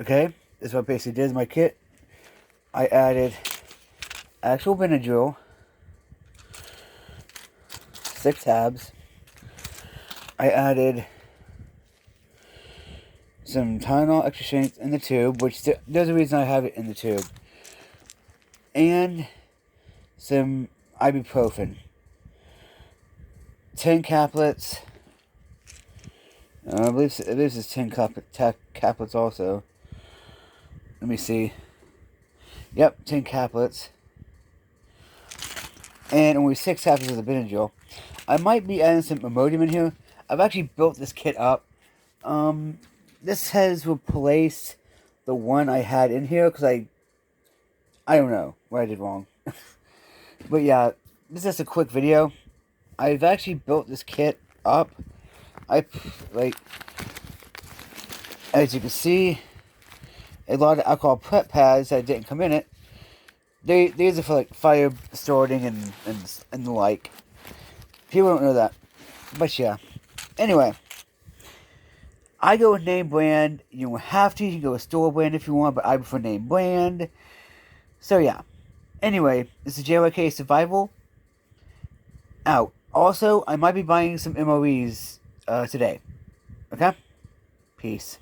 Okay, this is what I basically did in my kit. I added actual Benadryl, 6 tabs. I added some Tylenol extra strength in the tube, which there's a reason I have it in the tube, and some ibuprofen, 10 caplets. I believe this is 10 caplets also. Let me see. Yep, 10 caplets. And only 6 tabs of the Benadryl. I might be adding some Imodium in here. I've actually built this kit up. This has replaced the one I had in here because I don't know what I did wrong. But yeah, this is just a quick video. I've actually built this kit up. As you can see, a lot of alcohol prep pads that didn't come in it. These are for like fire starting and the like. People don't know that, but yeah. Anyway, I go with name brand. You don't have to. You can go with store brand if you want, but I prefer name brand. So yeah. Anyway, this is JYK Survival. Out. Also, I might be buying some MOEs today. Okay? Peace.